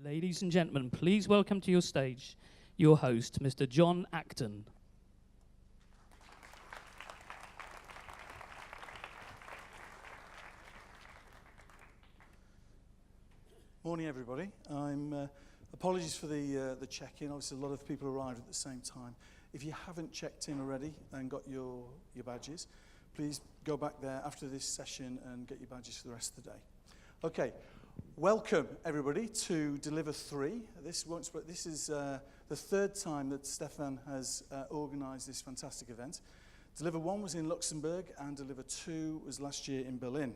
Ladies and gentlemen, please welcome to your stage your host, Mr. John Acton. Morning, everybody. Apologies for the check-in. Obviously, a lot of people arrived at the same time. If you haven't checked in already and got your badges, please go back there after this session and get your badges for the rest of the day. Okay, welcome everybody to Deliver 3. This is the third time that Stefan has organised this fantastic event. Deliver 1 was in Luxembourg and Deliver 2 was last year in Berlin.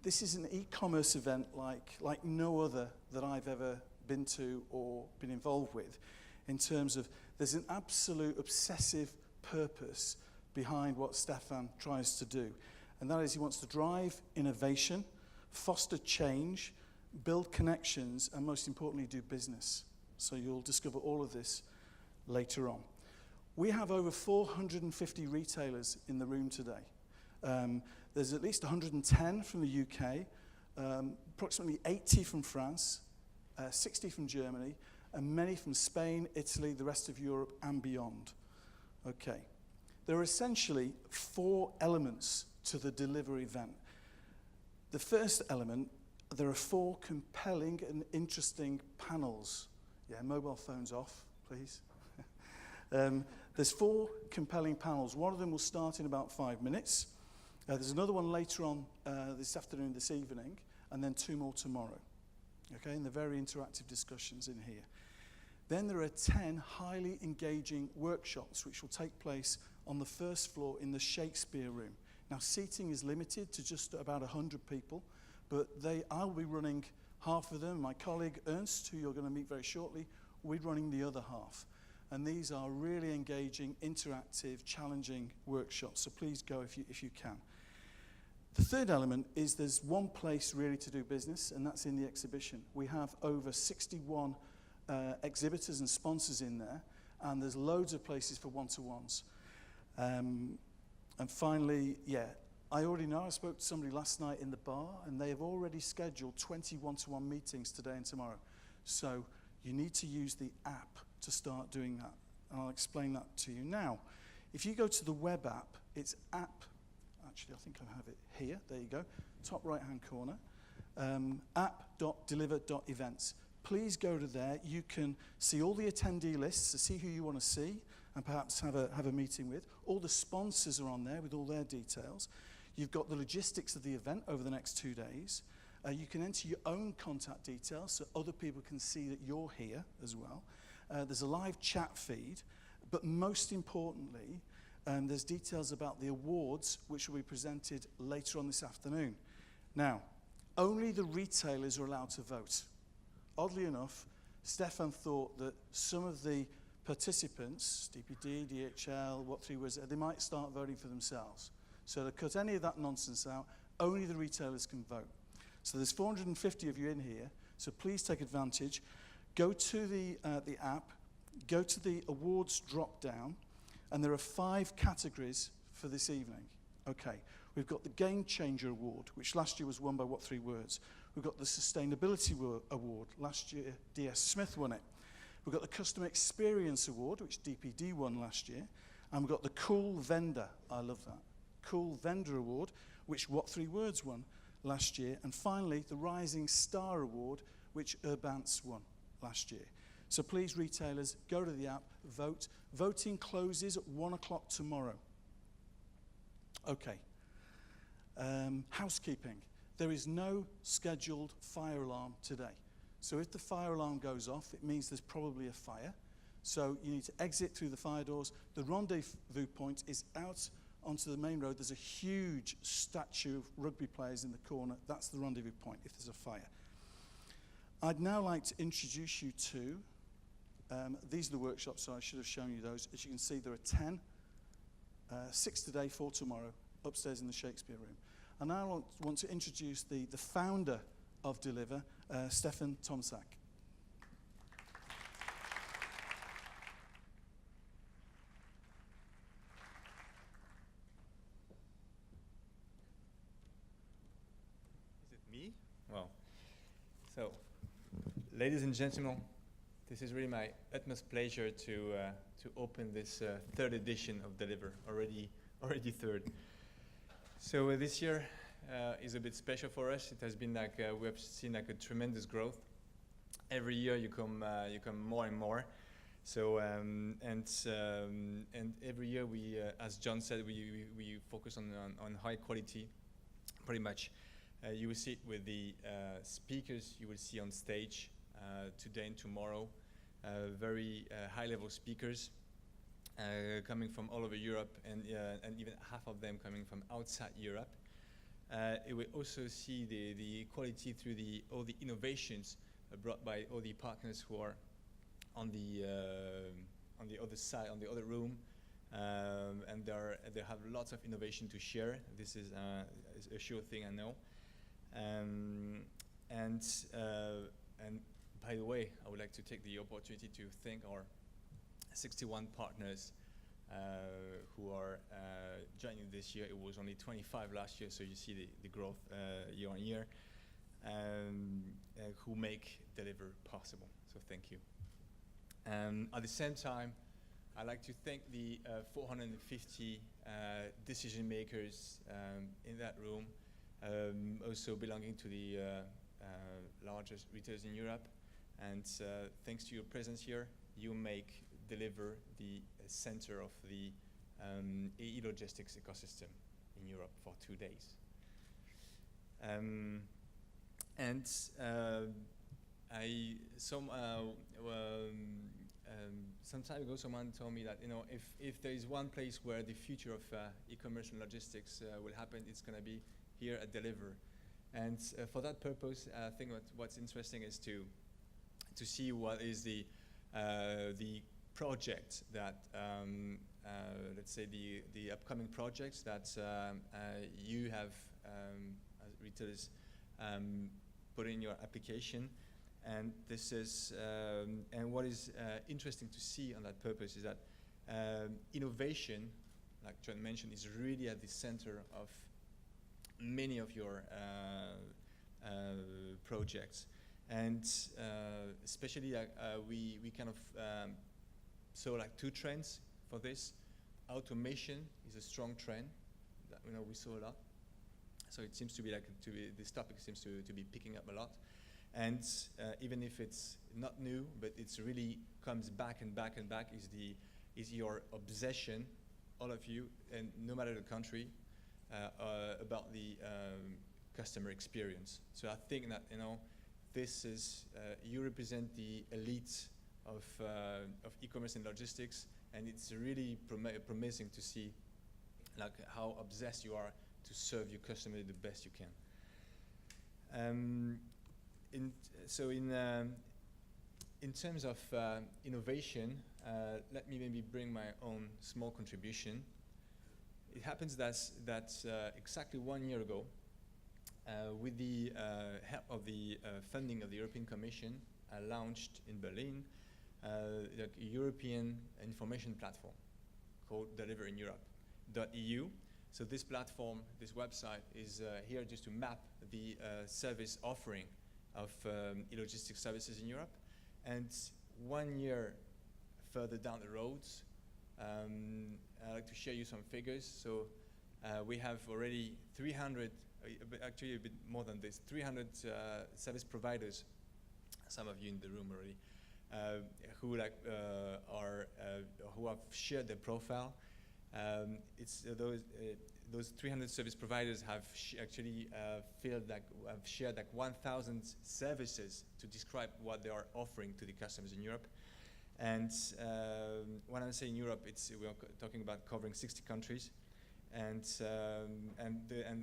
This is an e-commerce event like no other that I've ever been to or been involved with, in terms of there's an absolute obsessive purpose behind what Stefan tries to do. And that is he wants to drive innovation, foster change, build connections, and most importantly, do business. So you'll discover all of this later on. We have over 450 retailers in the room today. There's at least 110 from the UK, approximately 80 from France, 60 from Germany, and many from Spain, Italy, the rest of Europe, and beyond. Okay. There are essentially 4 elements to the Deliver event. The first element, there are 4 compelling and interesting panels. Yeah, mobile phones off, please. There's 4 compelling panels. One of them will start in about 5 minutes. There's another one later on this afternoon, this evening, and then 2 more tomorrow. Okay, and they're very interactive discussions in here. Then there are 10 highly engaging workshops which will take place on the first floor in the Shakespeare room. Now, seating is limited to just about 100 people, but I'll be running half of them. My colleague Ernst, who you're going to meet very shortly, will be running the other half. And these are really engaging, interactive, challenging workshops, so please go if you can. The third element is there's one place really to do business, and that's in the exhibition. We have over 61 exhibitors and sponsors in there, and there's loads of places for one-to-ones. And finally, I already know, I spoke to somebody last night in the bar, and they have already scheduled 20 one-to-one meetings today and tomorrow. So you need to use the app to start doing that, and I'll explain that to you now. If you go to the web app, it's actually, I think I have it here. There you go. Top right-hand corner. App.deliver.events. Please go to there. You can see all the attendee lists to see who you want to see and perhaps have a meeting with. All the sponsors are on there with all their details. You've got the logistics of the event over the next 2 days. You can enter your own contact details so other people can see that you're here as well. There's a live chat feed, but most importantly, there's details about the awards which will be presented later on this afternoon. Now, only the retailers are allowed to vote. Oddly enough, Stefan thought that some of the participants, DPD, DHL, what 3 was, they might start voting for themselves. So to cut any of that nonsense out, only the retailers can vote. So there's 450 of you in here, so please take advantage. Go to the app, go to the awards drop-down, and there are 5 categories for this evening. Okay, we've got the Game Changer Award, which last year was won by What 3 Words. We've got the Sustainability Award. Last year, DS Smith won it. We've got the Customer Experience Award, which DPD won last year. And we've got the Cool Vendor, I love that, Cool Vendor Award, which What 3 Words won last year. And finally, the Rising Star Award, which Urbance won last year. So please, retailers, go to the app, vote. Voting closes at 1 o'clock tomorrow. Okay. Housekeeping. There is no scheduled fire alarm today. So if the fire alarm goes off, it means there's probably a fire. So you need to exit through the fire doors. The rendezvous point is out onto the main road. There's a huge statue of rugby players in the corner. That's the rendezvous point if there's a fire. I'd now like to introduce you to, these are the workshops, so I should have shown you those. As you can see, there are 10, 6 today, 4 tomorrow, upstairs in the Shakespeare room. And I want to introduce the founder of Deliver, Stefan Tomczak. Is it me? Well, so Ladies and gentlemen, this is really my utmost pleasure to open this third edition of Deliver, already third. So this year is a bit special for us. It has been like we have seen like a tremendous growth. Every year you come more and more. So and every year we, as John said, we focus on high quality, pretty much. You will see it with the speakers you will see on stage today and tomorrow. Very high-level speakers coming from all over Europe, and even half of them coming from outside Europe. You will also see the quality through all the innovations brought by all the partners who are on the other side, on the other room, and they have lots of innovation to share. This is a sure thing, I know. And by the way, I would like to take the opportunity to thank our 61 partners who are joining this year. It was only 25 last year, so you see the growth year on year, who make Deliver possible. So thank you. At the same time, I'd like to thank the 450 decision makers in that room, also belonging to the largest retailers in Europe. And thanks to your presence here, you make Deliver the center of the e-logistics ecosystem in Europe for 2 days. Some time ago, someone told me that if there is one place where the future of e-commerce and logistics will happen, it's going to be here at Deliver. And for that purpose, I think what's interesting is to see what is the project that, let's say the upcoming projects that you have as retailers put in your application. And this is, and what is interesting to see on that purpose is that innovation, like John mentioned, is really at the center of many of your projects. And especially we kind of saw like two trends for this. Automation is a strong trend that we saw a lot. So it seems to be this topic seems to be picking up a lot. And even if it's not new, but it's really comes back and back and back, is your obsession, all of you, and no matter the country, about the customer experience. So I think that this is you represent the elite of e-commerce and logistics, and it's really promising to see like how obsessed you are to serve your customer the best you can. In terms of innovation, let me maybe bring my own small contribution. It happens that exactly 1 year ago, with the help of the funding of the European Commission, I launched in Berlin the European information platform called Deliver in Europe.eu. So this platform, this website, is here just to map the service offering of e-logistics services in Europe. And 1 year further down the road, I'd like to share you some figures. So we have already 300, actually a bit more than this, 300 service providers, some of you in the room already, who have shared their profile. It's those 300 service providers have actually shared like 1,000 services to describe what they are offering to the customers in Europe. And when I say in Europe, we are talking about covering 60 countries, and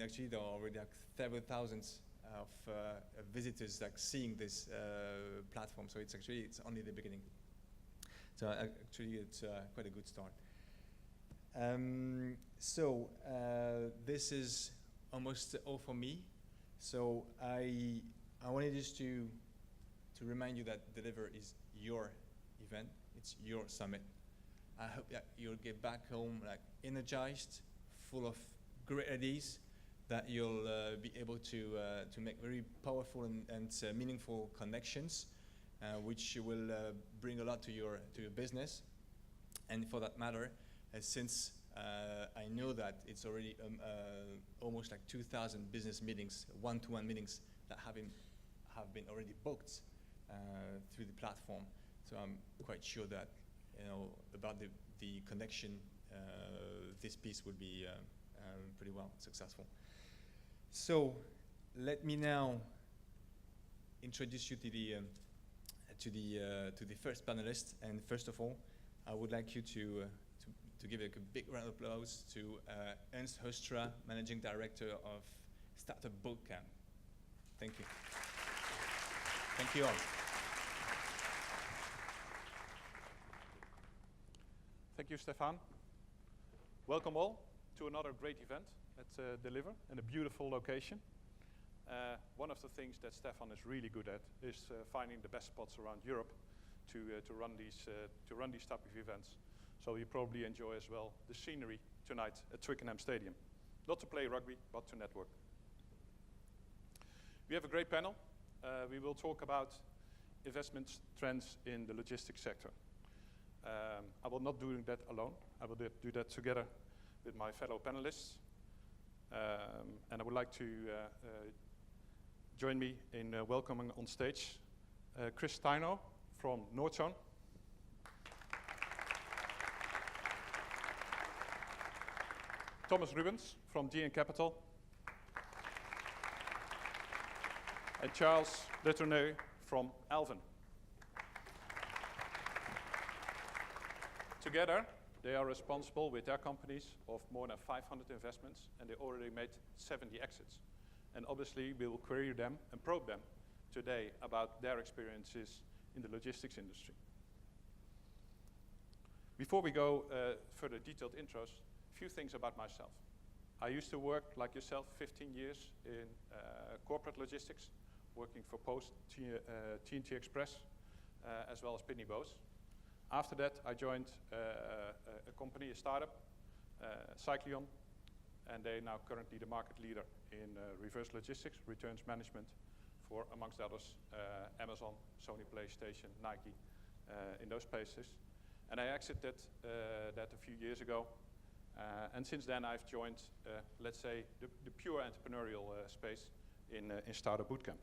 actually there are already like several thousands of visitors like seeing this platform. So it's only the beginning. So actually it's quite a good start. This is almost all for me. So I wanted just to remind you that Deliver is your event. It's your summit. I hope that you'll get back home like energized, full of great ideas, that you'll be able to make very powerful and meaningful connections which will bring a lot to your business. And for that matter, since I know that it's already almost like 2,000 business meetings, one-to-one meetings that have been already booked through the platform. So I'm quite sure that about the connection, this piece will be pretty well successful. So let me now introduce you to the first panelist. And first of all, I would like you to give a big round of applause to Ernst Hostra, Managing Director of Startup Bootcamp. Thank you. Thank you all. Thank you, Stefan. Welcome all to another great event at Deliver in a beautiful location. One of the things that Stefan is really good at is finding the best spots around Europe to run these type of events. So you probably enjoy as well the scenery tonight at Twickenham Stadium. Not to play rugby, but to network. We have a great panel. We will talk about investment trends in the logistics sector. I will not do that alone. I will do that together with my fellow panelists. And I would like to join me in welcoming on stage Chris Steino from Noordzone. Thomas Rubens from DN Capital. And Charles Letourneux from Alven. Together, they are responsible with their companies of more than 500 investments, and they already made 70 exits. And obviously, we will query them and probe them today about their experiences in the logistics industry. Before we go further detailed intros, a few things about myself. I used to work, like yourself, 15 years in corporate logistics, working for Post, TNT Express, as well as Pitney Bowes. After that, I joined a company, a startup, Cyclion, and they're now currently the market leader in reverse logistics, returns management for, amongst others, Amazon, Sony PlayStation, Nike, in those places. And I exited that a few years ago. And since then, I've joined, let's say, the pure entrepreneurial space in Startup Bootcamp.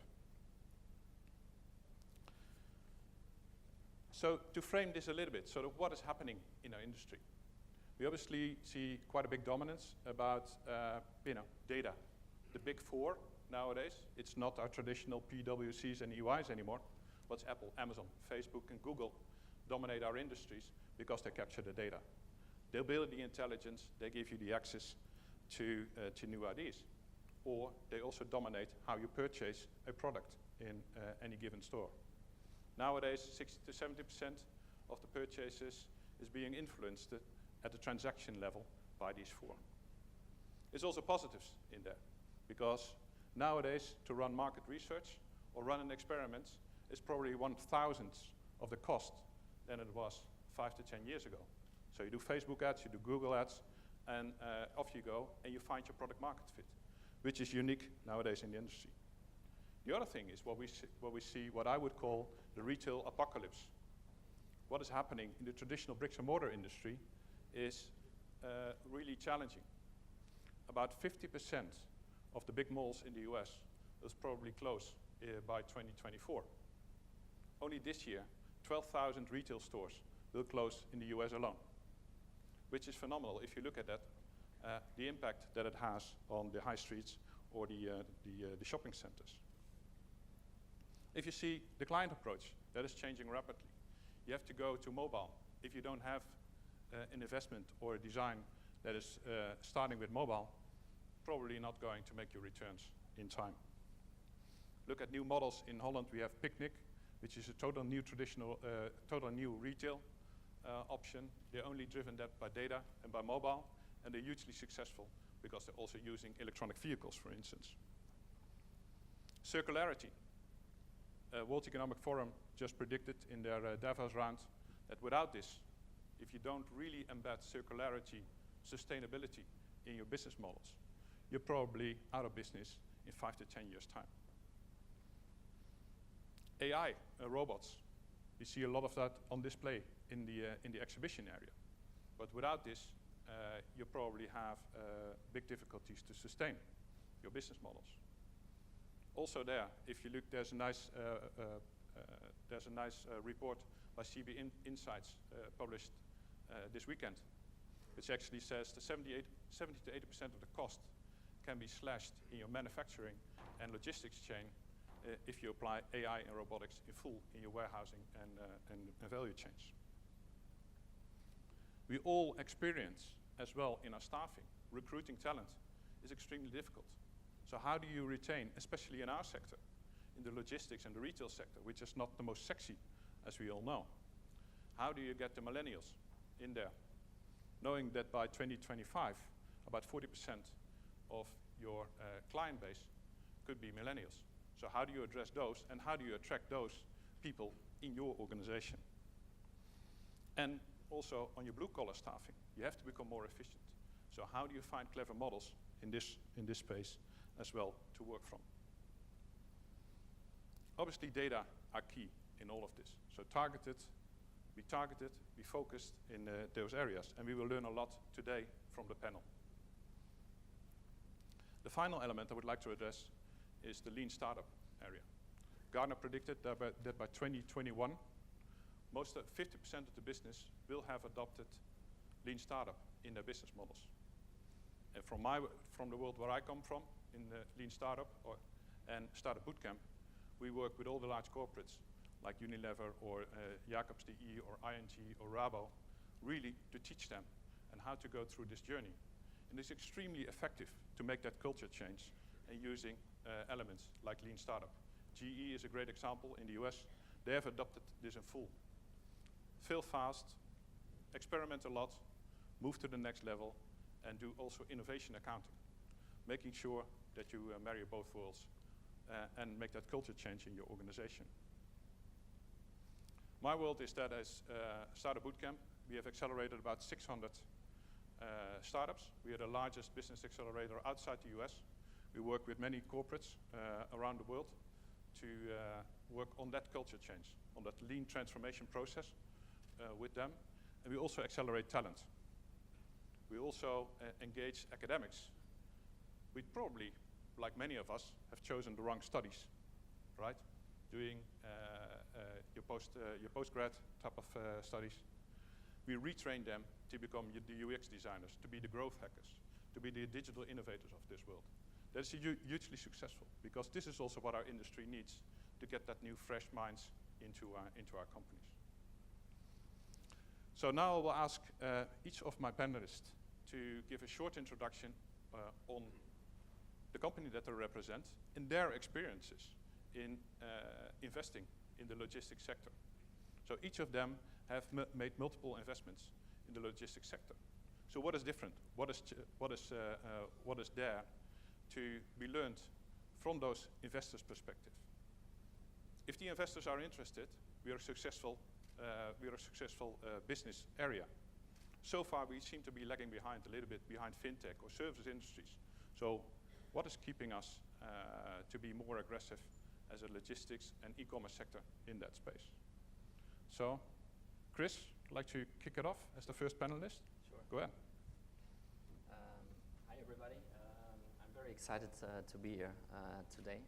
So to frame this a little bit, sort of what is happening in our industry. We obviously see quite a big dominance about data. The big four nowadays, it's not our traditional PwCs and EYs anymore. What's Apple, Amazon, Facebook, and Google dominate our industries because they capture the data. They build the intelligence, they give you the access to new ideas. Or they also dominate how you purchase a product in any given store. Nowadays, 60 to 70% of the purchases is being influenced at the transaction level by these four. There's also positives in there, because nowadays, to run market research or run an experiment is probably 1/1000th of the cost than it was 5 to 10 years ago. So you do Facebook ads, you do Google ads, and off you go, and you find your product market fit, which is unique nowadays in the industry. The other thing is what we see, what I would call the retail apocalypse. What is happening in the traditional bricks and mortar industry is really challenging. About 50% of the big malls in the US will probably close by 2024. Only this year, 12,000 retail stores will close in the US alone, which is phenomenal if you look at that, the impact that it has on the high streets or the shopping centers. If you see the client approach, that is changing rapidly. You have to go to mobile. If you don't have an investment or a design that is starting with mobile, probably not going to make your returns in time. Look at new models in Holland. We have Picnic, which is a total new retail option. They're only driven that by data and by mobile, and they're hugely successful because they're also using electronic vehicles, for instance. Circularity. World Economic Forum just predicted in their Davos round that without this, if you don't really embed circularity, sustainability in your business models, you're probably out of business in 5 to 10 years' time. AI, robots. You see a lot of that on display in the exhibition area. But without this, you probably have big difficulties to sustain your business models. Also there, if you look, there's a nice report by CB Insights published this weekend, which actually says that 70 to 80% of the cost can be slashed in your manufacturing and logistics chain if you apply AI and robotics in full in your warehousing and value chains. We all experience as well in our staffing, recruiting talent is extremely difficult. So how do you retain, especially in our sector, in the logistics and the retail sector, which is not the most sexy, as we all know? How do you get the millennials in there? Knowing that by 2025, about 40% of your client base could be millennials. So how do you address those, and how do you attract those people in your organization? And also on your blue-collar staffing, you have to become more efficient. So how do you find clever models in this space as well to work from? Obviously, data are key in all of this. So be focused in those areas, and we will learn a lot today from the panel. The final element I would like to address is the lean startup area. Gartner predicted that by 2021, 50% of the business will have adopted lean startup in their business models. And from the world where I come from, in the lean startup and startup bootcamp, we work with all the large corporates like Unilever or Jacobs.de or ING or Rabo, really to teach them and how to go through this journey. And it's extremely effective to make that culture change and using elements like lean startup. GE is a great example in the US. They have adopted this in full. Fail fast, experiment a lot, move to the next level, and do also innovation accounting, making sure that you marry both worlds and make that culture change in your organization. My world is that as Startup Bootcamp, we have accelerated about 600 startups. We are the largest business accelerator outside the US. We work with many corporates around the world to work on that culture change, on that lean transformation process with them. And we also accelerate talent. We also engage academics. We probably, like many of us, have chosen the wrong studies, right? Doing your postgrad type of studies. We retrain them to become the UX designers, to be the growth hackers, to be the digital innovators of this world. That's hugely successful, because this is also what our industry needs to get that new, fresh minds into our companies. So now I will ask each of my panelists to give a short introduction on the company that they represent and their experiences in investing in the logistics sector. So each of them have made multiple investments in the logistics sector. So what is different? What is there to be learned from those investors' perspective? If the investors are interested, we are a successful business area. So far, we seem to be lagging behind a little bit behind fintech or service industries. So what is keeping us to be more aggressive as a logistics and e-commerce sector in that space? So, Chris, I'd like to kick it off as the first panelist. Sure. Go ahead. Hi, everybody. I'm very excited to be here today.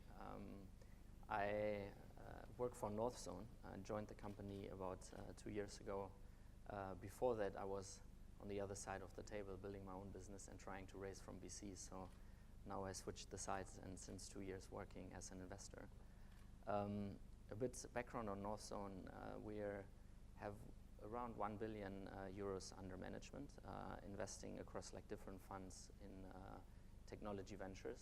I work for Northzone. I joined the company about 2 years ago. Before that, I was on the other side of the table building my own business and trying to raise from VCs. So now I switched the sides, and since 2 years working as an investor. A bit background on Northzone. We have around 1 billion euros under management, investing across like different funds in technology ventures,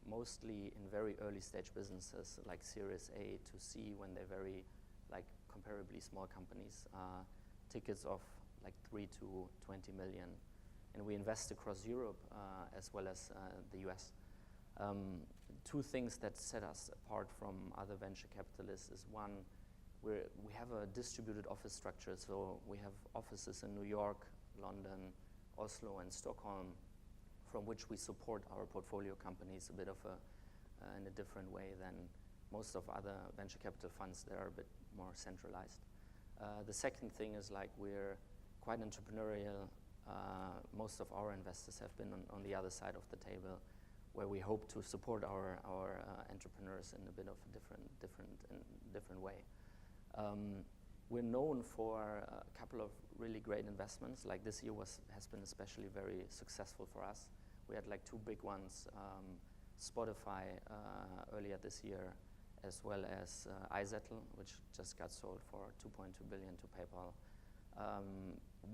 mostly in very early stage businesses like Series A to C, when they're very like comparably small companies, tickets of like 3 to 20 million. And we invest across Europe as well as the US. Two things that set us apart from other venture capitalists is, one, we have a distributed office structure. So we have offices in New York, London, Oslo, and Stockholm, from which we support our portfolio companies a bit of in a different way than most of other venture capital funds that are a bit more centralized. The second thing is like we're quite entrepreneurial. Most of our investors have been on the other side of the table, where we hope to support our entrepreneurs in a bit of a different way. We're known for a couple of really great investments. Like this year has been especially very successful for us. We had like 2 big ones, Spotify earlier this year, as well as iZettle, which just got sold for 2.2 billion to PayPal.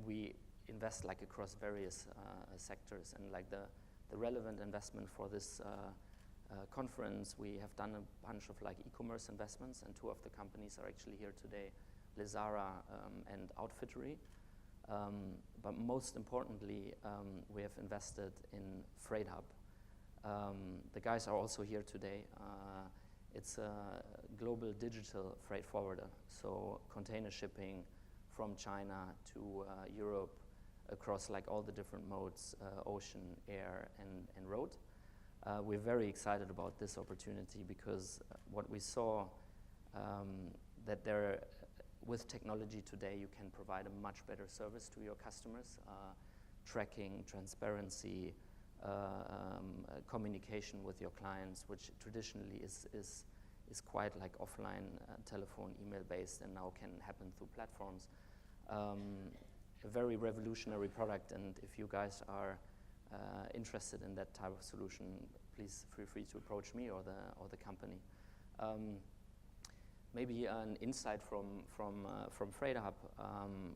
We invest like across various sectors, and like the relevant investment for this conference, we have done a bunch of like e-commerce investments, and 2 of the companies are actually here today, Lizara and Outfittery. But most importantly, we have invested in FreightHub. The guys are also here today. It's a global digital freight forwarder, so container shipping from China to Europe across like all the different modes, ocean, air, and road. We're very excited about this opportunity because what we saw that with technology today, you can provide a much better service to your customers, tracking, transparency, communication with your clients, which traditionally is quite like offline, telephone, email based, and now can happen through platforms. A very revolutionary product, and if you guys are interested in that type of solution, please feel free to approach me or the company. Maybe an insight from FreightHub,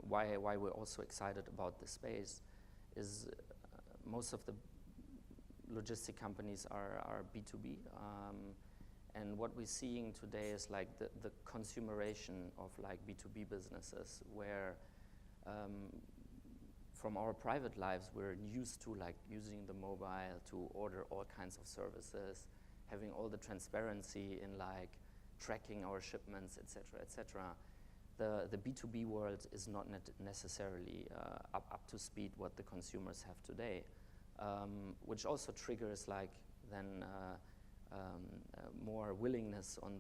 why we're also excited about this space is most of the logistic companies are B2B, and what we're seeing today is like the consumeration of like B2B businesses, where from our private lives we're used to like using the mobile to order all kinds of services, having all the transparency in like tracking our shipments, etc., etc. The B2B world is not necessarily up to speed what the consumers have today, which also triggers like then more willingness on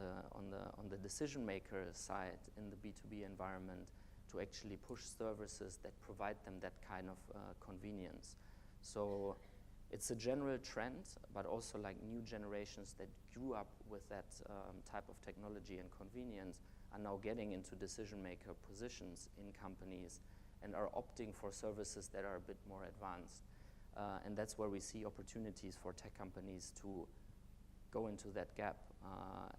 the decision maker side in the B2B environment to actually push services that provide them that kind of convenience. So it's a general trend, but also like new generations that grew up with that type of technology and convenience are now getting into decision maker positions in companies and are opting for services that are a bit more advanced. And that's where we see opportunities for tech companies to go into that gap,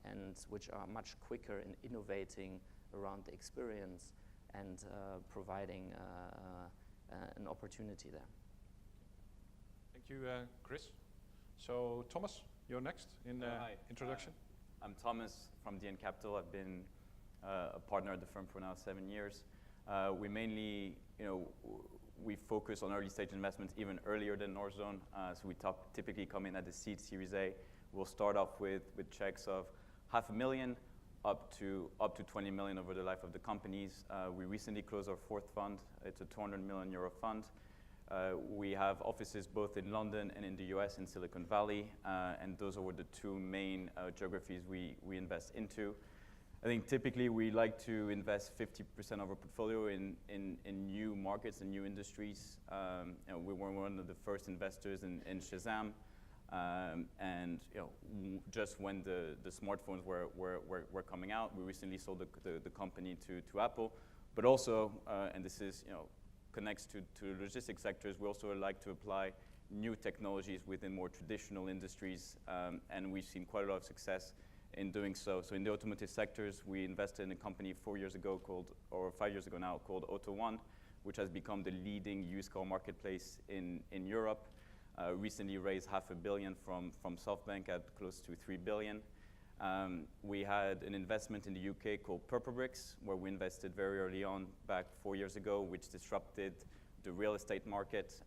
and which are much quicker in innovating around the experience and providing an opportunity there. Thank you, Chris. So Thomas, you're next in introduction. I'm Thomas from DN Capital. I've been a partner at the firm for now 7 years. We mainly, we focus on early stage investments even earlier than Northzone. So we typically come in at the seed Series A. We'll start off with checks of $500,000 up to 20 million over the life of the companies. We recently closed our 4th fund. It's a 200 million euro fund. We have offices both in London and in the US in Silicon Valley, and those are the 2 main geographies we invest into. I think typically we like to invest 50% of our portfolio in new markets and new industries. We were one of the first investors in Shazam, and just when the smartphones were coming out, we recently sold the company to Apple. But also, and this is connects to logistics sectors, we also like to apply new technologies within more traditional industries, and we've seen quite a lot of success in doing so. So in the automotive sectors, we invested in a company 4 years ago or 5 years ago now, called Auto1, which has become the leading used car marketplace in Europe. Recently raised $500 million from SoftBank at close to $3 billion. We had an investment in the UK called Purplebricks, where we invested very early on, back 4 years ago, which disrupted the real estate market.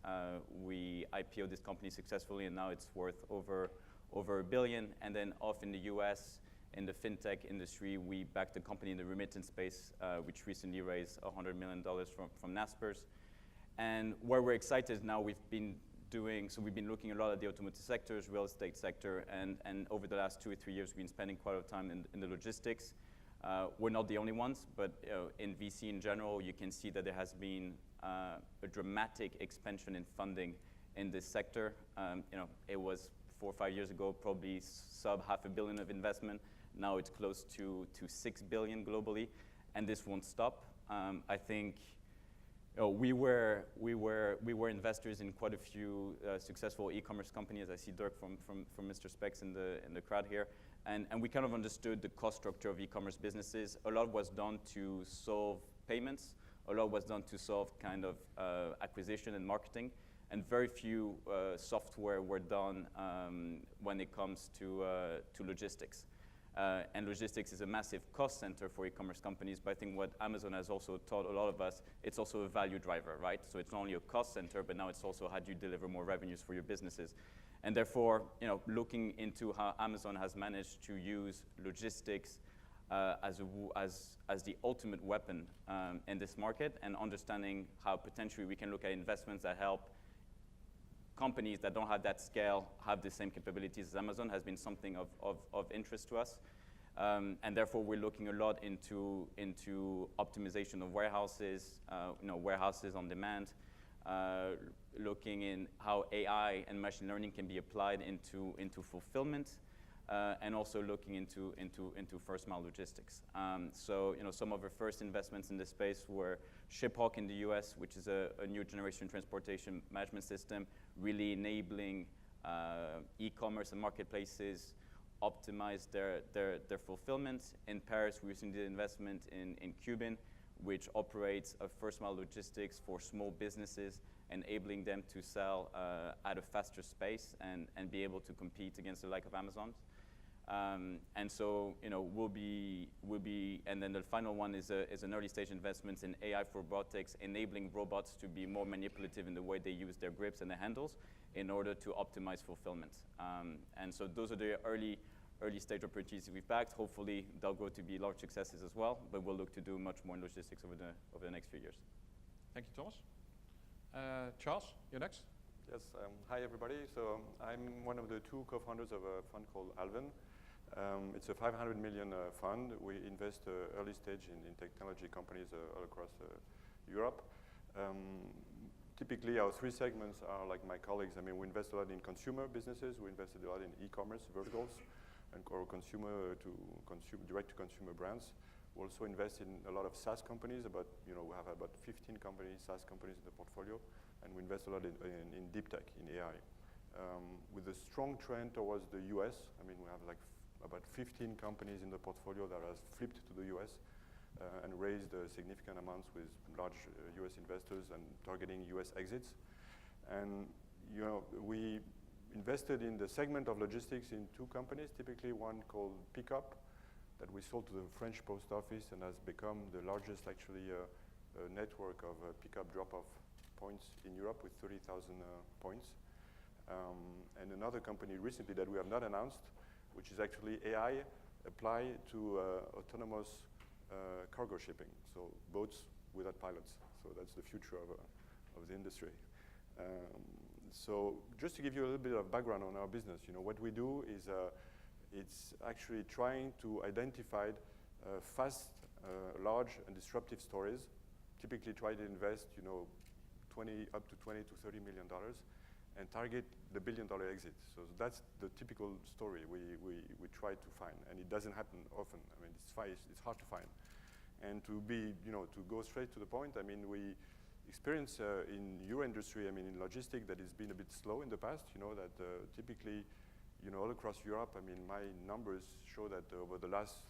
We IPO'd this company successfully, and now it's worth over $1 billion. And then off in the US, in the fintech industry, we backed a company in the remittance space, which recently raised $100 million from Naspers. And where we're excited now, we've been so we've been looking a lot at the automotive sectors, real estate sector, and over the last 2 or 3 years, we've been spending quite a lot of time in the logistics. We're not the only ones, but in VC in general, you can see that there has been a dramatic expansion in funding in this sector. It was 4 or 5 years ago, probably sub $500 million of investment. Now it's close to $6 billion globally, and this won't stop. I think we were investors in quite a few successful e-commerce companies. I see Dirk from Mr. Specs in the crowd here, and we kind of understood the cost structure of e-commerce businesses. A lot was done to solve payments. A lot was done to solve kind of acquisition and marketing, and very few software were done when it comes to logistics. And logistics is a massive cost center for e-commerce companies, but I think what Amazon has also taught a lot of us, it's also a value driver, right? So it's not only a cost center, but now it's also how do you deliver more revenues for your businesses. And therefore, looking into how Amazon has managed to use logistics as the ultimate weapon in this market, and understanding how potentially we can look at investments that help companies that don't have that scale have the same capabilities as Amazon has been something of interest to us. And therefore, we're looking a lot into optimization of warehouses, warehouses on demand, looking in how AI and machine learning can be applied into fulfillment, and also looking into first mile logistics. So some of our first investments in this space were ShipHawk in the US, which is a new generation transportation management system, really enabling e-commerce and marketplaces optimize their fulfillment. In Paris, we recently did investment in Cuban, which operates a first mile logistics for small businesses, enabling them to sell at a faster pace and be able to compete against the like of Amazon. And so, we'll be, and then the final one is an early stage investment in AI for robotics, enabling robots to be more manipulative in the way they use their grips and their handles in order to optimize fulfillment. And so those are the early stage opportunities we've backed. Hopefully they'll grow to be large successes as well, but we'll look to do much more in logistics over the next few years. Thank you, Thomas. Charles, you're next. Yes, hi everybody. So I'm one of the 2 co-founders of a fund called Alvin. It's a 500 million fund. We invest early stage in technology companies all across Europe. Typically, our 3 segments are like my colleagues. I mean, we invest a lot in consumer businesses. We invested a lot in e-commerce verticals and direct-to-consumer brands. We also invest in a lot of SaaS companies. We have about 15 SaaS companies in the portfolio, and we invest a lot in deep tech, in AI. With a strong trend towards the US, I mean, we have like about 15 companies in the portfolio that has flipped to the US and raised significant amounts with large US investors and targeting US exits. And we invested in the segment of logistics in 2 companies, typically one called Pickup that we sold to the French Post Office and has become the largest actually network of pickup drop-off points in Europe with 30,000 points. And another company recently that we have not announced, which is actually AI applied to autonomous cargo shipping, so boats without pilots. So that's the future of the industry. So just to give you a little bit of background on our business, what we do is it's actually trying to identify fast, large, and disruptive stories. Typically, try to invest, up to $20 to $30 million, and target the $1 billion exit. So that's the typical story we try to find, and it doesn't happen often. I mean, it's hard to find. And to go straight to the point, I mean, we experience in your industry, I mean, in logistics, that it's been a bit slow in the past. That typically, all across Europe, I mean, my numbers show that over the last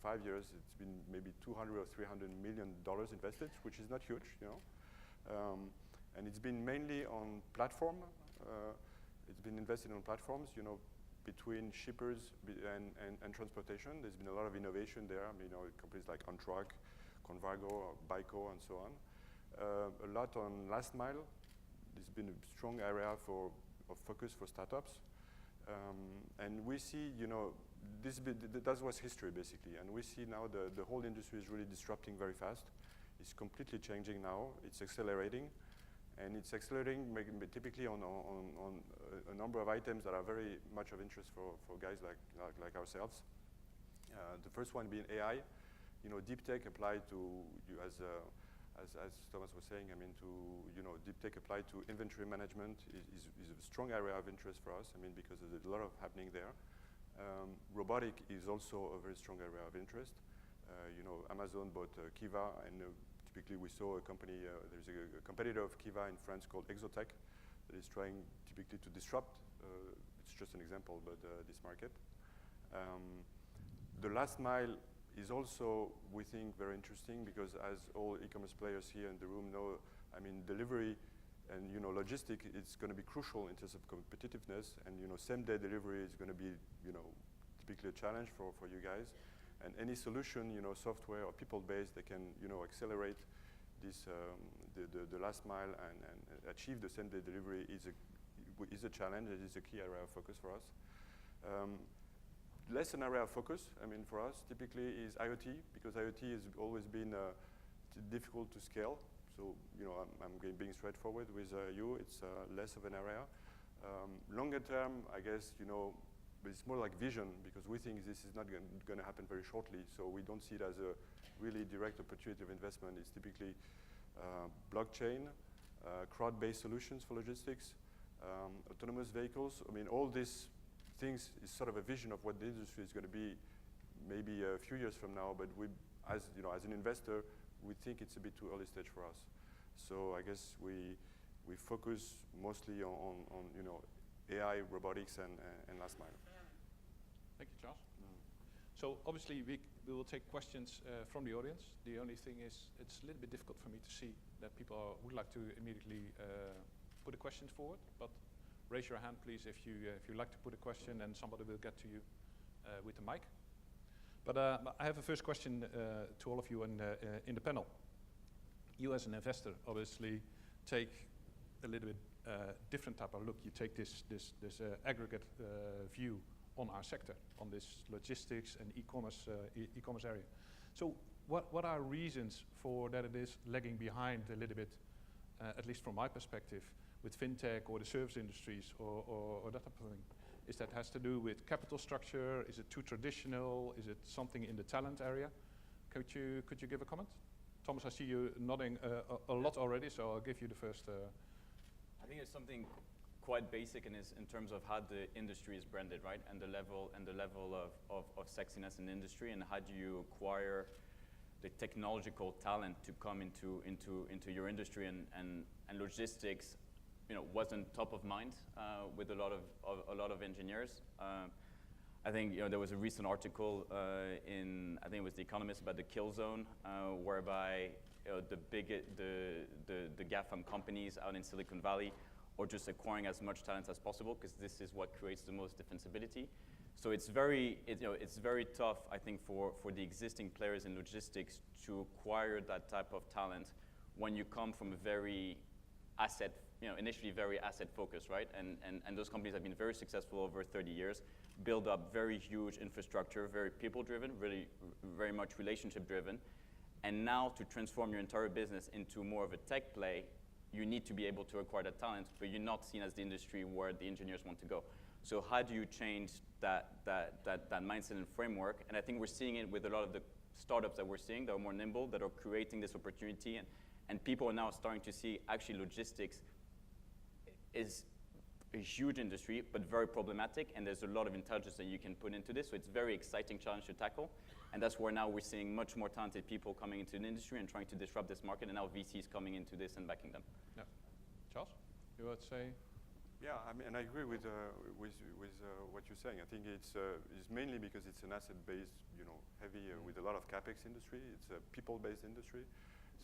5 years, it's been maybe $200 or $300 million invested, which is not huge, and it's been mainly on platform. It's been invested on platforms, between shippers and transportation. There's been a lot of innovation there. I mean, companies like OnTrack, Convargo, or Byco, and so on. A lot on last mile. There's been a strong area of focus for startups. And we see, that was history, basically. And we see now the whole industry is really disrupting very fast. It's completely changing now. It's accelerating. And it's accelerating typically on a number of items that are very much of interest for guys like ourselves. The first one being AI. Deep tech applied to, as Thomas was saying, deep tech applied to inventory management is a strong area of interest for us, because there's a lot of happening there. Robotic is also a very strong area of interest. Amazon bought Kiva, and typically we saw a company, there's a competitor of Kiva in France called Exotech that is trying typically to disrupt, it's just an example, but this market. The last mile is also, we think, very interesting because as all e-commerce players here in the room know, delivery and logistic is going to be crucial in terms of competitiveness, and same-day delivery is going to be typically a challenge for you guys. And any solution, software or people-based, that can accelerate this the last mile and achieve the same-day delivery is a challenge. It is a key area of focus for us. Less an area of focus, for us, typically is IoT, because IoT has always been difficult to scale. So, I'm being straightforward with you. It's less of an area. Longer term, I guess, it's more like vision, because we think this is not going to happen very shortly. So we don't see it as a really direct opportunity of investment. It's typically blockchain, crowd-based solutions for logistics, autonomous vehicles. All these things is sort of a vision of what the industry is going to be maybe a few years from now, but as an investor, we think it's a bit too early stage for us. So I guess we focus mostly on AI, robotics, and last mile. Thank you, Charles. So obviously we will take questions from the audience. The only thing is it's a little bit difficult for me to see that people would like to immediately put a question forward, but raise your hand, please, if you like to put a question, and somebody will get to you with the mic. But I have a first question to all of you in the panel. You, as an investor, obviously take a little bit different type of look. You take this aggregate view on our sector, on this logistics and e-commerce area. So, what are reasons for that it is lagging behind a little bit, at least from my perspective, with fintech or the service industries or that type of thing? Is that has to do with capital structure? Is it too traditional? Is it something in the talent area? Could you give a comment? Thomas, I see you nodding a lot already, so I'll give you the first. I think it's something quite basic in terms of how the industry is branded, right? And the level of sexiness in the industry, and how do you acquire the technological talent to come into your industry, and logistics, wasn't top of mind with a lot of engineers. I think there was a recent article in, I think it was The Economist, about the kill zone, whereby the GAFAM companies out in Silicon Valley are just acquiring as much talent as possible, because this is what creates the most defensibility. So it's very tough, I think, for the existing players in logistics to acquire that type of talent when you come from a very initially very asset focused, right? And those companies have been very successful over 30 years, build up very huge infrastructure, very people driven, really very much relationship driven. And now to transform your entire business into more of a tech play, you need to be able to acquire that talent, but you're not seen as the industry where the engineers want to go. So how do you change that mindset and framework? And I think we're seeing it with a lot of the startups that we're seeing that are more nimble, that are creating this opportunity, and people are now starting to see actually logistics is a huge industry, but very problematic, and there's a lot of intelligence that you can put into this, so it's a very exciting challenge to tackle, and that's where now we're seeing much more talented people coming into the industry and trying to disrupt this market, and now VCs coming into this and backing them. Yeah. Charles, you would say? Yeah, and I agree with what you're saying. I think it's mainly because it's an asset-based, heavy with a lot of capex industry. It's a people-based industry,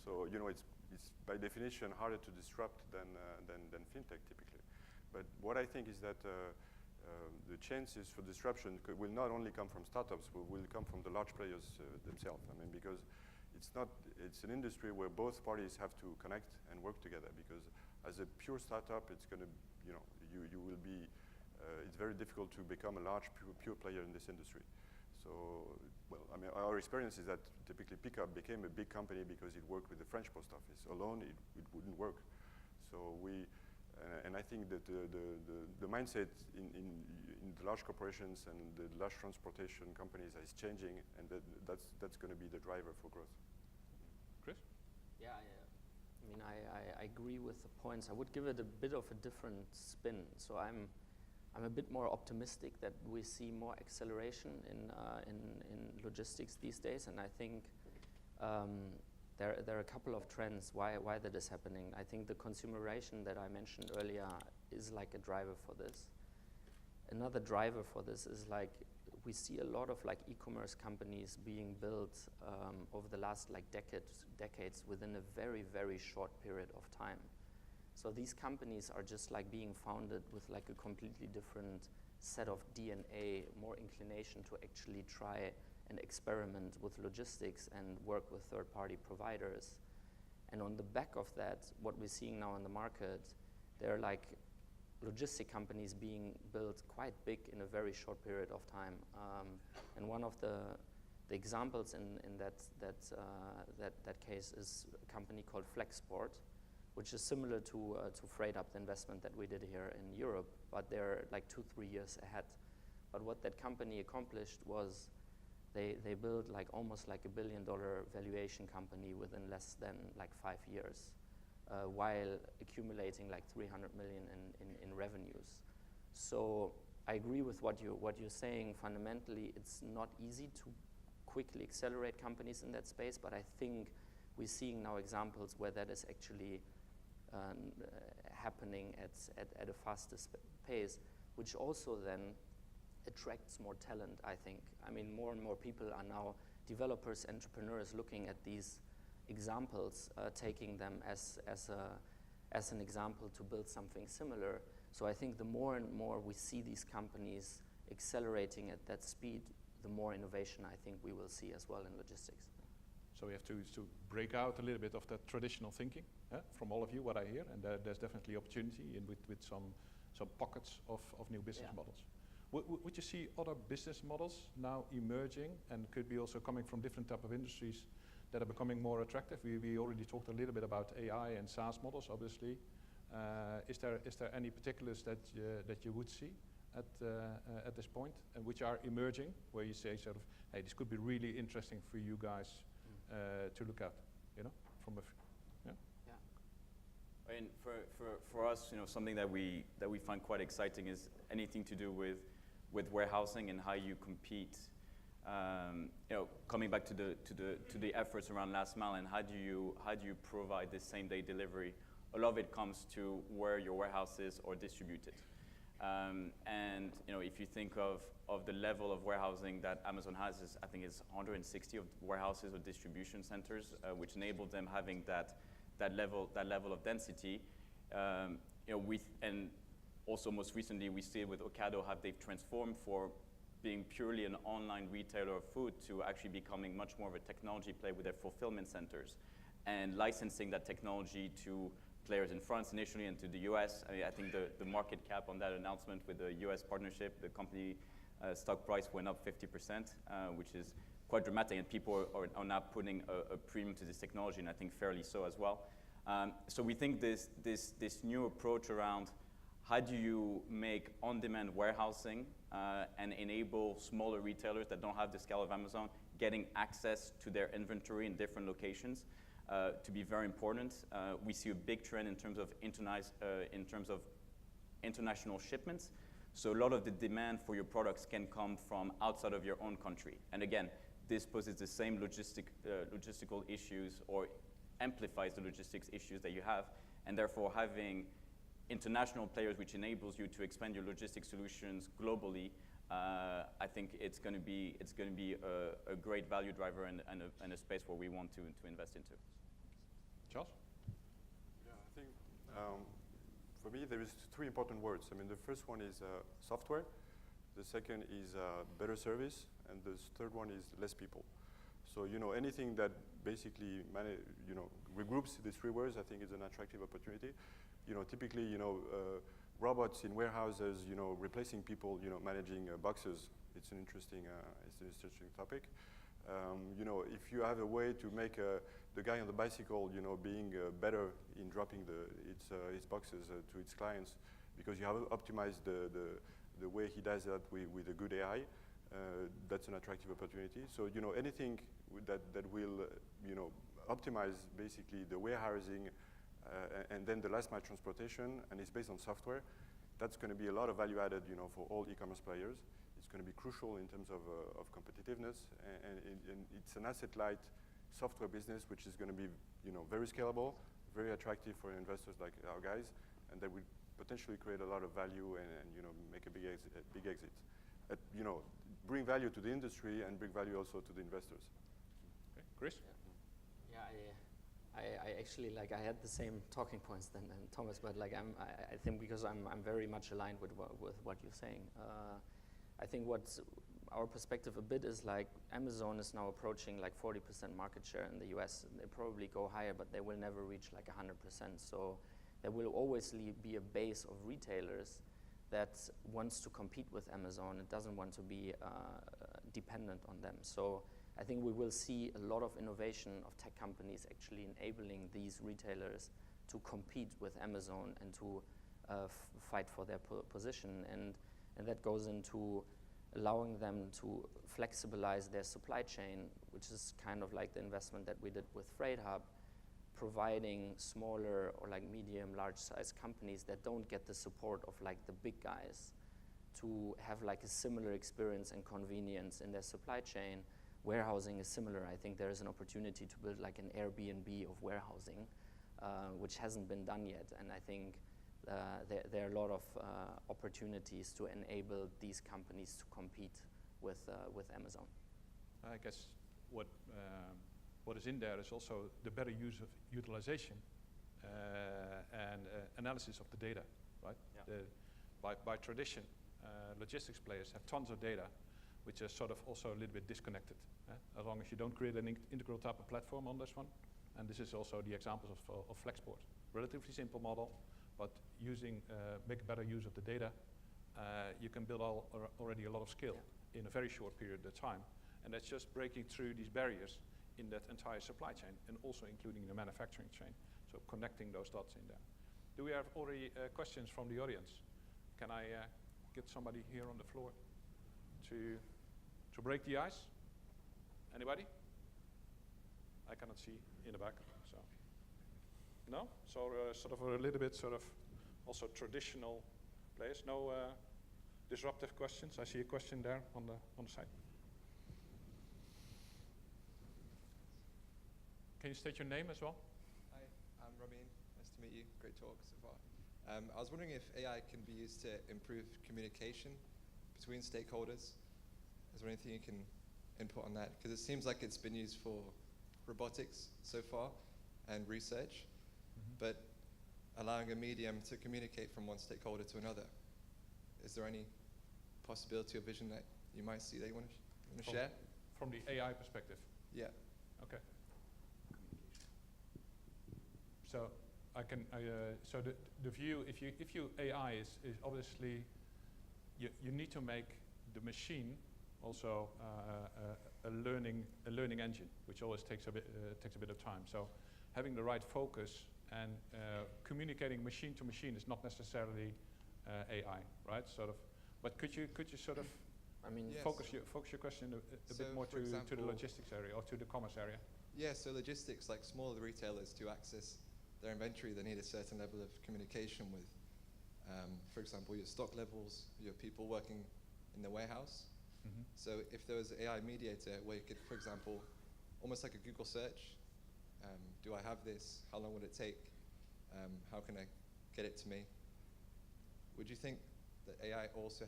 so it's by definition harder to disrupt than fintech typically. But what I think is that the chances for disruption will not only come from startups, but will come from the large players themselves. Because it's an industry where both parties have to connect and work together. Because as a pure startup, it's going to, you will be. It's very difficult to become a large pure player in this industry. So, our experience is that typically Pickup became a big company because it worked with the French post office. Alone, it wouldn't work. So and I think that the mindset in the large corporations and the large transportation companies is changing, and that's going to be the driver for growth. Chris? Yeah, I mean, I agree with the points. I would give it a bit of a different spin. So I'm a bit more optimistic that we see more acceleration in logistics these days, and I think there are a couple of trends why that is happening. I think the consumerization that I mentioned earlier is like a driver for this. Another driver for this is like we see a lot of like e-commerce companies being built over the last like decades within a very, very short period of time. So these companies are just like being founded with like a completely different set of DNA, more inclination to actually try and experiment with logistics and work with third-party providers. And on the back of that, what we're seeing now in the market, there are like logistic companies being built quite big in a very short period of time. And one of the examples in that case is a company called Flexport, which is similar to FreightUp, the investment that we did here in Europe, but they're like 2-3 years ahead. But what that company accomplished was they built like almost like $1 billion valuation company within less than like 5 years, while accumulating like 300 million in revenues. So I agree with what you're saying. Fundamentally, it's not easy to quickly accelerate companies in that space, but I think we're seeing now examples where that is actually happening at a faster pace, which also then attracts more talent, I think. I mean, more and more people are now developers, entrepreneurs looking at these examples, taking them as an example to build something similar. So I think the more and more we see these companies accelerating at that speed, the more innovation I think we will see as well in logistics. So we have to break out a little bit of that traditional thinking from all of you, what I hear, and there's definitely opportunity with some pockets of new business models. Would you see other business models now emerging, and could be also coming from different type of industries that are becoming more attractive? We already talked a little bit about AI and SaaS models, obviously. Is there any particulars that you would see at this point, and which are emerging, where you say sort of, hey, this could be really interesting for you guys to look at, from a I mean, for us, something that we find quite exciting is anything to do with warehousing and how you compete. Coming back to the efforts around last mile and how do you provide this same day delivery? A lot of it comes to where your warehouses are distributed. And if you think of the level of warehousing that Amazon has, I think it's 160 of warehouses or distribution centers, which enable them having that level of density. And also most recently we see with Ocado how they've transformed for being purely an online retailer of food to actually becoming much more of a technology play with their fulfillment centers and licensing that technology to players in France initially and to the US. I think the market cap on that announcement with the US partnership, the company stock price went up 50%, which is quite dramatic, and people are now putting a premium to this technology, and I think fairly so as well. So we think this new approach around how do you make on-demand warehousing and enable smaller retailers that don't have the scale of Amazon getting access to their inventory in different locations to be very important. We see a big trend in terms of international shipments. So a lot of the demand for your products can come from outside of your own country. And again, this poses the same logistical issues or amplifies the logistics issues that you have, and therefore having international players which enables you to expand your logistics solutions globally, I think it's going to be a great value driver and a space where we want to invest into. Charles? Yeah, I think for me there is 3 important words. I mean, the first one is software, the second is better service, and the third one is less people. So anything that basically regroups these 3 words, I think is an attractive opportunity. Typically robots in warehouses, replacing people, managing boxes. It's an interesting topic. You know, if you have a way to make the guy on the bicycle, you know, being better in dropping his boxes to its clients, because you have optimized the way he does that with a good AI, that's an attractive opportunity. So, you know, anything that will, you know, optimize basically the warehousing and then the last mile transportation, and it's based on software, that's going to be a lot of value added, you know, for all e-commerce players. It's going to be crucial in terms of competitiveness, and it's an asset-light software business, which is going to be, you know, very scalable, very attractive for investors like our guys, and that will potentially create a lot of value and you know, make a big exit. You know, bring value to the industry and bring value also to the investors. Okay, Chris? Yeah, I actually, like, I had the same talking points than Thomas, but like I think because I'm very much aligned with what you're saying. I think what's our perspective a bit is like Amazon is now approaching like 40% market share in the US. They probably go higher, but they will never reach like 100%. So there will always be a base of retailers that wants to compete with Amazon. It doesn't want to be dependent on them. So I think we will see a lot of innovation of tech companies actually enabling these retailers to compete with Amazon and to fight for their position. And that goes into allowing them to flexibilize their supply chain, which is kind of like the investment that we did with Freight Hub, providing smaller or like medium, large size companies that don't get the support of like the big guys to have like a similar experience and convenience in their supply chain. Warehousing is similar. I think there is an opportunity to build like an Airbnb of warehousing, which hasn't been done yet. And I think there are a lot of opportunities to enable these companies to compete with Amazon. I guess what is in there is also the better use of utilization and analysis of the data, right? Yeah. By tradition, logistics players have tons of data, which is sort of also a little bit disconnected. As long as you don't create an integral type of platform on this one, and this is also the examples of Flexport. Relatively simple model, but make better use of the data, you can build already a lot of skill in a very short period of time, and that's just breaking through these barriers in that entire supply chain, and also including the manufacturing chain. So connecting those dots in there. Do we have already questions from the audience? Can I get somebody here on the floor to break the ice? Anybody? I cannot see in the back, so. No? So sort of a little bit sort of also traditional players. No disruptive questions? I see a question there on the side. Can you state your name as well? Hi, I'm Ramin. Nice to meet you. Great talk so far. I was wondering if AI can be used to improve communication between stakeholders. Is there anything you can input on that? Because it seems like it's been used for robotics so far and research, but allowing a medium to communicate from one stakeholder to another. Is there any possibility or vision that you might see that you want to share? From the AI perspective? Yeah. Okay. So I can. So the view, if you AI is obviously, you need to make the machine also a learning engine, which always takes a bit of time. So having the right focus and communicating machine to machine is not necessarily AI, right? Sort of. But could you sort of, I mean, yes. focus your question a bit more to the logistics area or to the commerce area? Yeah. So logistics, like smaller retailers, to access their inventory, they need a certain level of communication with, for example, your stock levels, your people working in the warehouse. Mm-hmm. So if there was an AI mediator where you could, for example, almost like a Google search, do I have this? How long would it take? How can I get it to me? Would you think that AI also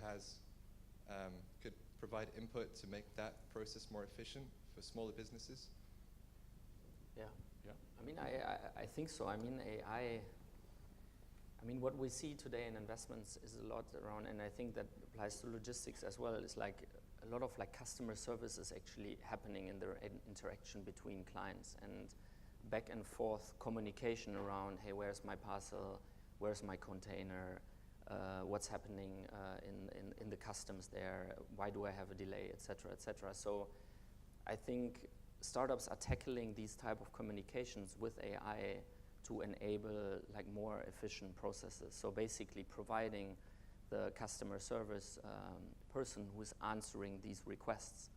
could provide input to make that process more efficient for smaller businesses? Yeah. Yeah. I mean, I think so. I mean, AI, I mean, what we see today in investments is a lot around, and I think that applies to logistics as well, is like a lot of like customer services actually happening in the interaction between clients, and back and forth communication around, hey, where's my parcel? Where's my container? What's happening in the customs there? Why do I have a delay, et cetera, et cetera. So I think startups are tackling these type of communications with AI to enable like more efficient processes. So basically providing the customer service person who is answering these requests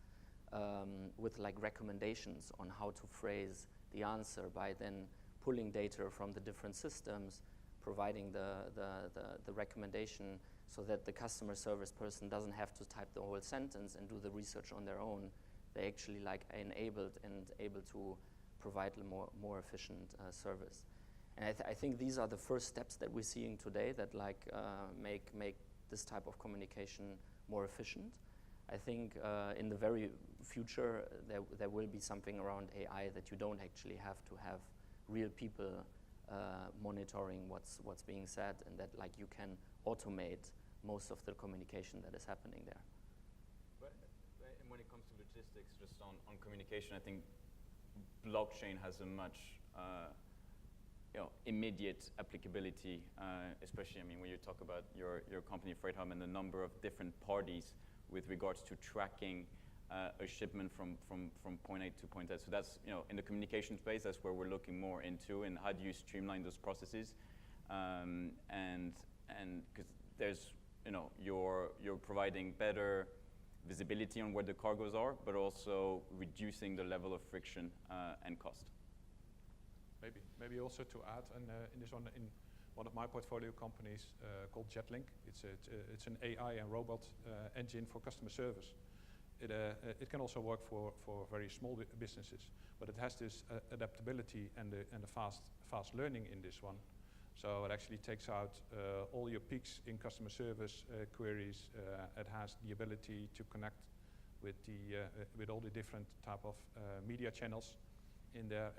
with like recommendations on how to phrase the answer by then pulling data from the different systems, providing the recommendation so that the customer service person doesn't have to type the whole sentence and do the research on their own. They actually like enabled and able to provide a more efficient service. And I think these are the first steps that we're seeing today that like make this type of communication more efficient. I think in the very future there will be something around AI that you don't actually have to have real people monitoring what's being said, and that like you can automate most of the communication that is happening there. But and when it comes to logistics, just on communication, I think blockchain has a much immediate applicability, especially, I mean, when you talk about your company, Freight Hub, and the number of different parties with regards to tracking a shipment from point A to point Z. So that's, in the communication space, that's where we're looking more into, and how do you streamline those processes? And because there's, you're providing better visibility on where the cargoes are, but also reducing the level of friction and cost. Maybe also to add, in one of my portfolio companies called Jetlink. It's an AI and robot engine for customer service. It can also work for very small businesses, but it has this adaptability and the fast learning in this one. So it actually takes out all your peaks in customer service queries. It has the ability to connect with all the different type of media channels in there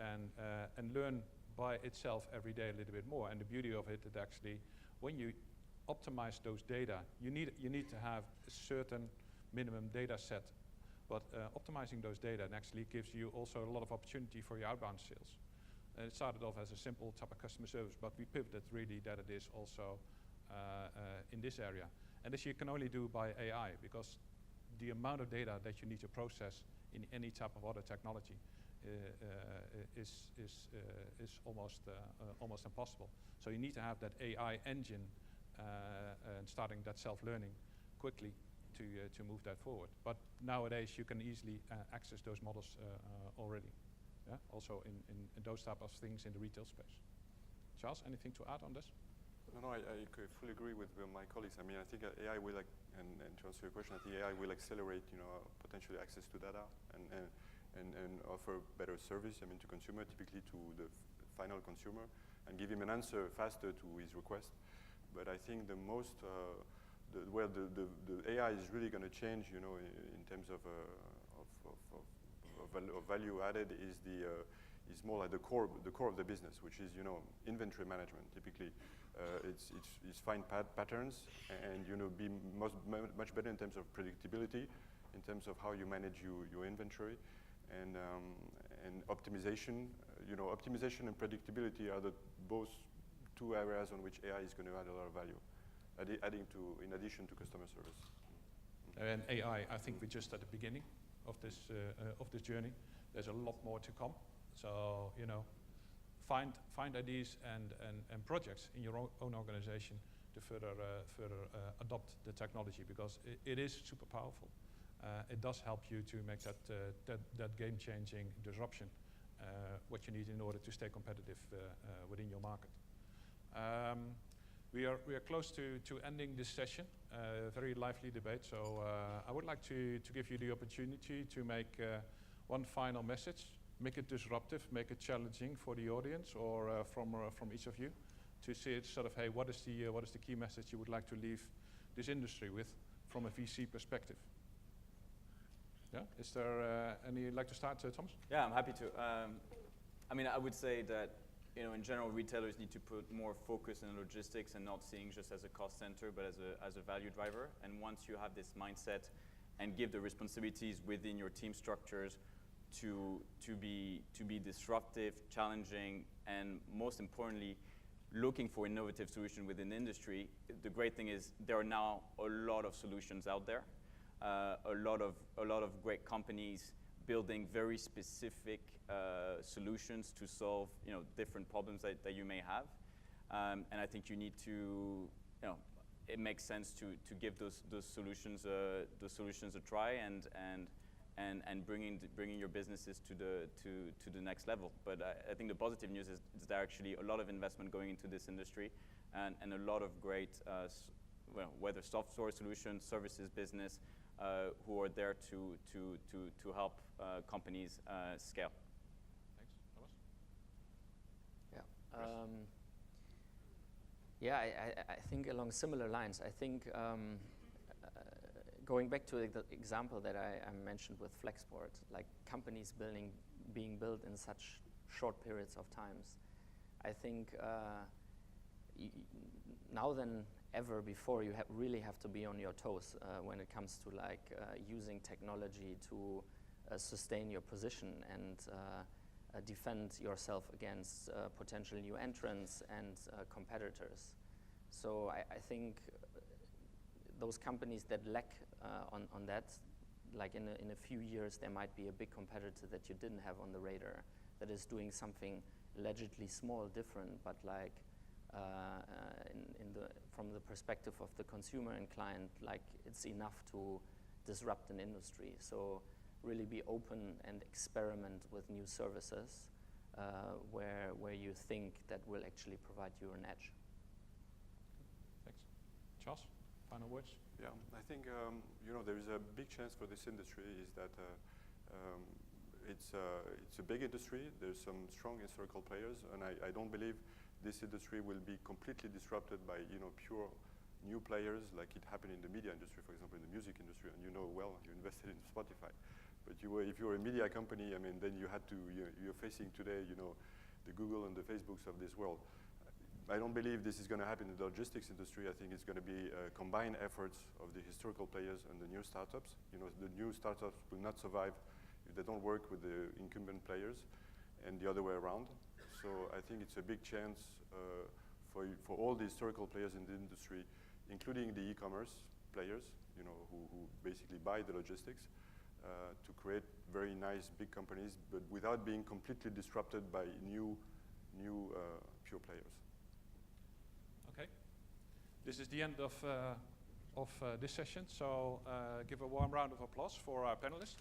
and learn by itself every day a little bit more. And the beauty of it is actually when you optimize those data, you need to have a certain minimum data set, but optimizing those data actually gives you also a lot of opportunity for your outbound sales. And it started off as a simple type of customer service, but we pivoted really that it is also in this area. And this you can only do by AI, because the amount of data that you need to process in any type of other technology is almost impossible. So you need to have that AI engine and starting that self-learning quickly to move that forward. But nowadays you can easily access those models already. Yeah? Also in those type of things in the retail space. Charles, anything to add on this? No, I fully agree with my colleagues. I mean, I think AI will, and to answer your question, I think AI will accelerate, potentially access to data and offer better service, I mean, to consumer, typically to the final consumer, and give him an answer faster to his request. But I think the most, where the AI is really going to change, in terms of value added is more like the core of the business, which is, inventory management. Typically, it's find patterns and, be much better in terms of predictability, in terms of how you manage your inventory, and optimization. Optimization and predictability are both two areas on which AI is going to add a lot of value, in addition to customer service. And AI, I think we're just at the beginning of this journey. There's a lot more to come. So find ideas and projects in your own organization to further adopt the technology, because it is super powerful. It does help you to make that game-changing disruption what you need in order to stay competitive within your market. We are close to ending this session. Very lively debate. So I would like to give you the opportunity to make one final message. Make it disruptive, make it challenging for the audience, or from each of you, to see it sort of, hey, what is the key message you would like to leave this industry with from a VC perspective? Yeah, is there any you'd like to start, Thomas? Yeah, I'm happy to. I mean, I would say that, in general, retailers need to put more focus in logistics and not seeing just as a cost center, but as a value driver. And once you have this mindset and give the responsibilities within your team structures to be disruptive, challenging, and most importantly, looking for innovative solutions within the industry, the great thing is there are now a lot of solutions out there. A lot of great companies building very specific solutions to solve different problems that you may have. And I think you need to, it makes sense to give those solutions a try and bringing your businesses to the next level. But I think the positive news is there are actually a lot of investment going into this industry, and a lot of great, whether software solutions, services business, who are there to help companies scale. Thanks. Thomas? Yeah. I think along similar lines. I think going back to the example that I mentioned with Flexport, like companies being built in such short periods of times, I think now than ever before, you really have to be on your toes when it comes to using technology to sustain your position and defend yourself against potential new entrants and competitors. So I think those companies that lack on that, like in a few years, there might be a big competitor that you didn't have on the radar that is doing something allegedly small, different, but from the perspective of the consumer and client, it's enough to disrupt an industry. So really be open and experiment with new services where you think that will actually provide you an edge. Thanks. Charles, final words? Yeah, I think there is a big chance for this industry is that it's a big industry. There's some strong historical players, and I don't believe this industry will be completely disrupted by pure new players like it happened in the media industry, for example, in the music industry. And you invested in Spotify, but if you're a media company, then you're facing today, the Google and the Facebooks of this world. I don't believe this is going to happen in the logistics industry. I think it's going to be combined efforts of the historical players and the new startups. The new startups will not survive if they don't work with the incumbent players, and the other way around. So I think it's a big chance for all the historical players in the industry, including the e-commerce players, who basically buy the logistics, to create very nice big companies, but without being completely disrupted by new pure players. Okay. This is the end of this session, so give a warm round of applause for our panelists.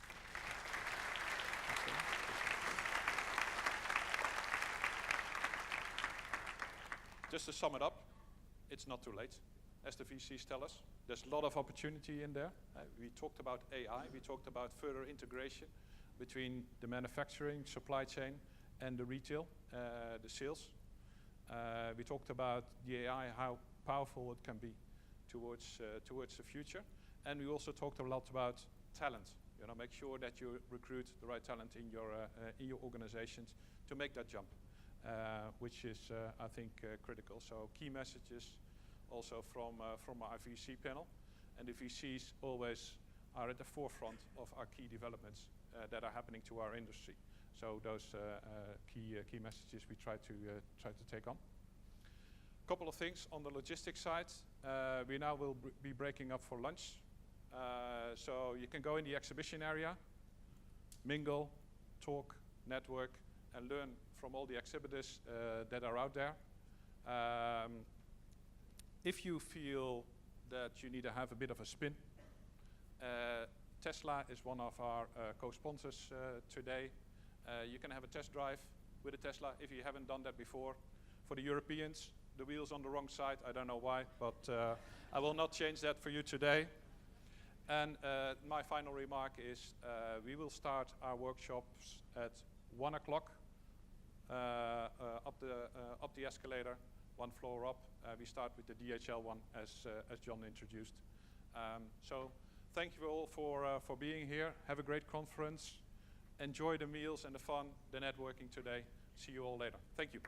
Just to sum it up, it's not too late, as the VCs tell us. There's a lot of opportunity in there. We talked about AI, we talked about further integration between the manufacturing, supply chain, and the retail, the sales. We talked about the AI, how powerful it can be towards the future. And we also talked a lot about talent. Make sure that you recruit the right talent in your organizations to make that jump, which is, I think, critical. So key messages also from our VC panel. And the VCs always are at the forefront of our key developments that are happening to our industry. So those key messages we try to take on. A couple of things on the logistics side. We now will be breaking up for lunch. So you can go in the exhibition area, mingle, talk, network, and learn from all the exhibitors that are out there. If you feel that you need to have a bit of a spin, Tesla is one of our co-sponsors today. You can have a test drive with a Tesla if you haven't done that before. For the Europeans, the wheel's on the wrong side. I don't know why, but I will not change that for you today. And my final remark is we will start our workshops at 1 o'clock up the escalator, 1 floor up. We start with the DHL one, as John introduced. So thank you all for being here. Have a great conference. Enjoy the meals and the fun, the networking today. See you all later. Thank you.